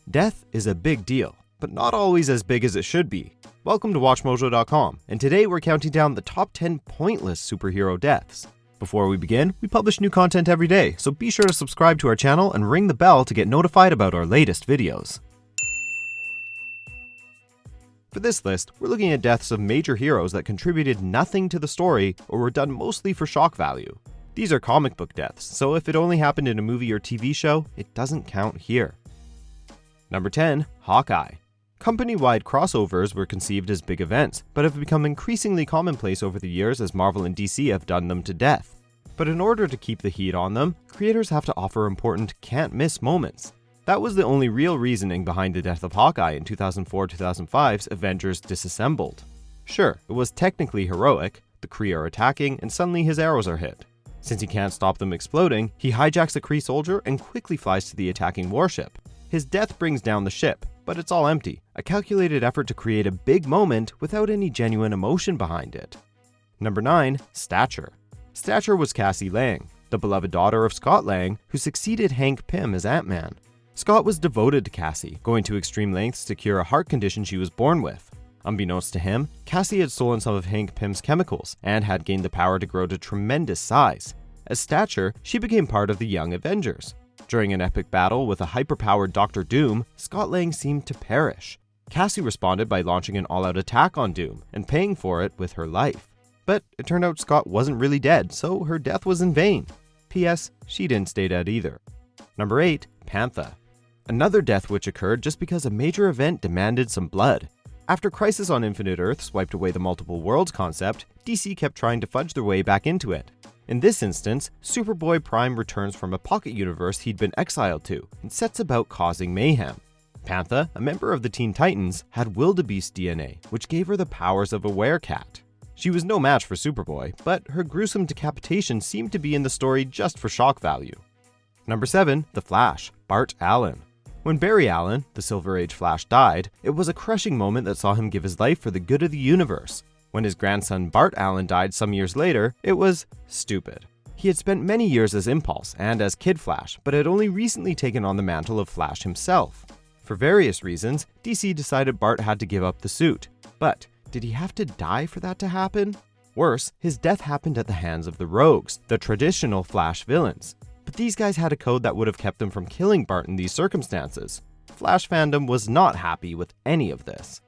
Death is a big deal, but not always as big as it should be. Welcome to WatchMojo.com, and today we're counting down the top 10 pointless superhero deaths. Before we begin, we publish new content every day, so be sure to subscribe to our channel and ring the bell to get notified about our latest videos. For this list, we're looking at deaths of major heroes that contributed nothing to the story or were done mostly for shock value. These are comic book deaths, so if it only happened in a movie or TV show, it doesn't count here. Number 10. Hawkeye. Company-wide crossovers were conceived as big events, but have become increasingly commonplace over the years as Marvel and DC have done them to death. But in order to keep the heat on them, creators have to offer important can't-miss moments. That was the only real reasoning behind the death of Hawkeye in 2004-2005's Avengers Disassembled. Sure, it was technically heroic, the Kree are attacking and suddenly his arrows are hit. Since he can't stop them exploding, he hijacks a Kree soldier and quickly flies to the attacking warship. His death brings down the ship, but it's all empty, a calculated effort to create a big moment without any genuine emotion behind it. Number 9. Stature. Stature was Cassie Lang, the beloved daughter of Scott Lang, who succeeded Hank Pym as Ant-Man. Scott was devoted to Cassie, going to extreme lengths to cure a heart condition she was born with. Unbeknownst to him, Cassie had stolen some of Hank Pym's chemicals and had gained the power to grow to tremendous size. As Stature, she became part of the Young Avengers. During an epic battle with a hyperpowered Dr. Doom, Scott Lang seemed to perish. Cassie responded by launching an all-out attack on Doom and paying for it with her life. But it turned out Scott wasn't really dead, so her death was in vain. P.S. She didn't stay dead either. Number 8. Pantha. Another death which occurred just because a major event demanded some blood. After Crisis on Infinite Earths wiped away the multiple worlds concept, DC kept trying to fudge their way back into it. In this instance, Superboy Prime returns from a pocket universe he'd been exiled to and sets about causing mayhem. Pantha, a member of the Teen Titans, had wildebeest DNA, which gave her the powers of a werecat. She was no match for Superboy, but her gruesome decapitation seemed to be in the story just for shock value. Number 7. The Flash, Bart Allen. When Barry Allen, the Silver Age Flash, died, it was a crushing moment that saw him give his life for the good of the universe. When his grandson Bart Allen died some years later, it was stupid. He had spent many years as Impulse and as Kid Flash, but had only recently taken on the mantle of Flash himself. For various reasons, DC decided Bart had to give up the suit. But did he have to die for that to happen? Worse, his death happened at the hands of the Rogues, the traditional Flash villains. But these guys had a code that would have kept them from killing Bart in these circumstances. Flash fandom was not happy with any of this.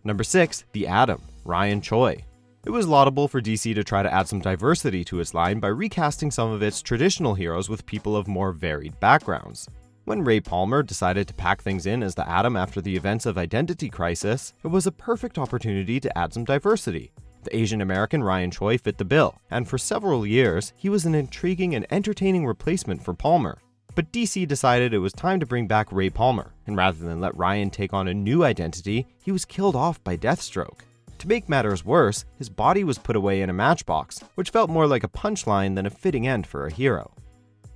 Number 6. The Atom, Ryan Choi. It was laudable for DC to try to add some diversity to its line by recasting some of its traditional heroes with people of more varied backgrounds. When Ray Palmer decided to pack things in as the Atom after the events of Identity Crisis, it was a perfect opportunity to add some diversity. The Asian American Ryan Choi fit the bill, and for several years, he was an intriguing and entertaining replacement for Palmer. But DC decided it was time to bring back Ray Palmer, and rather than let Ryan take on a new identity, he was killed off by Deathstroke. To make matters worse, his body was put away in a matchbox, which felt more like a punchline than a fitting end for a hero.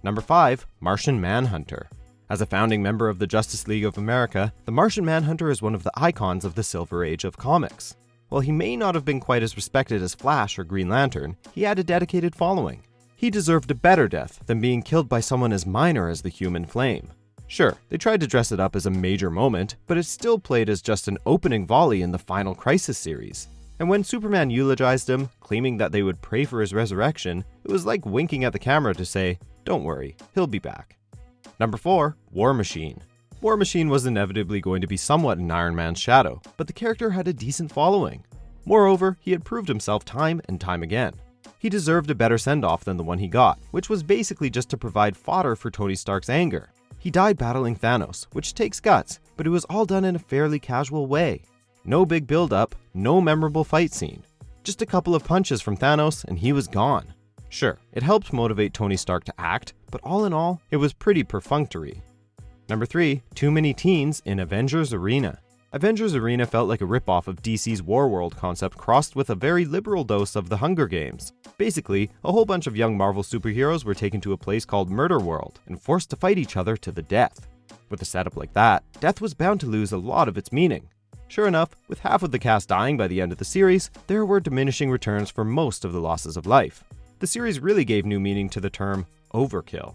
Number 5. Martian Manhunter. As a founding member of the Justice League of America, the Martian Manhunter is one of the icons of the Silver Age of comics. While he may not have been quite as respected as Flash or Green Lantern, he had a dedicated following. He deserved a better death than being killed by someone as minor as the Human Flame. Sure, they tried to dress it up as a major moment, but it still played as just an opening volley in the Final Crisis series. And when Superman eulogized him, claiming that they would pray for his resurrection, it was like winking at the camera to say, "Don't worry, he'll be back." Number 4. War Machine. War Machine was inevitably going to be somewhat in Iron Man's shadow, but the character had a decent following. Moreover, he had proved himself time and time again. He deserved a better send-off than the one he got, which was basically just to provide fodder for Tony Stark's anger. He died battling Thanos, which takes guts, but it was all done in a fairly casual way. No big build-up, no memorable fight scene. Just a couple of punches from Thanos and he was gone. Sure, it helped motivate Tony Stark to act, but all in all, it was pretty perfunctory. Number 3. Too many teens in Avengers Arena. Avengers Arena felt like a ripoff of DC's Warworld concept crossed with a very liberal dose of the Hunger Games. Basically, a whole bunch of young Marvel superheroes were taken to a place called Murder World and forced to fight each other to the death. With a setup like that, death was bound to lose a lot of its meaning. Sure enough, with half of the cast dying by the end of the series, there were diminishing returns for most of the losses of life. The series really gave new meaning to the term overkill.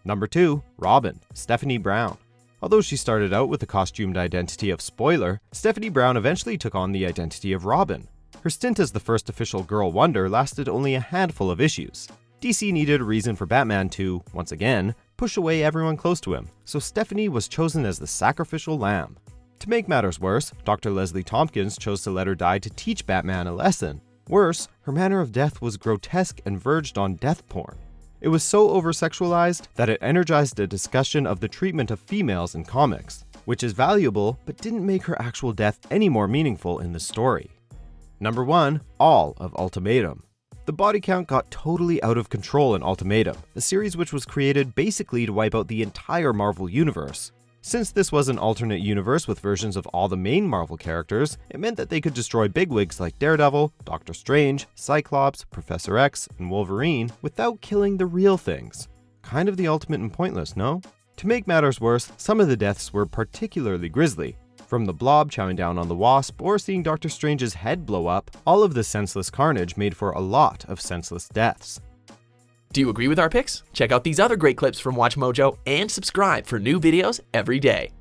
Number 2. Robin, Stephanie Brown. Although she started out with the costumed identity of Spoiler, Stephanie Brown eventually took on the identity of Robin. Her stint as the first official Girl Wonder lasted only a handful of issues. DC needed a reason for Batman to, once again, push away everyone close to him, so Stephanie was chosen as the sacrificial lamb. To make matters worse, Dr. Leslie Tompkins chose to let her die to teach Batman a lesson. Worse, her manner of death was grotesque and verged on death porn. It was so over-sexualized that it energized a discussion of the treatment of females in comics, which is valuable but didn't make her actual death any more meaningful in the story. Number 1. All of Ultimatum. The body count got totally out of control in Ultimatum, a series which was created basically to wipe out the entire Marvel universe. Since this was an alternate universe with versions of all the main Marvel characters, it meant that they could destroy bigwigs like Daredevil, Doctor Strange, Cyclops, Professor X, and Wolverine without killing the real things. Kind of the ultimate in pointless, no? To make matters worse, some of the deaths were particularly grisly. From the Blob chowing down on the Wasp or seeing Doctor Strange's head blow up, all of the senseless carnage made for a lot of senseless deaths. Do you agree with our picks? Check out these other great clips from WatchMojo and subscribe for new videos every day.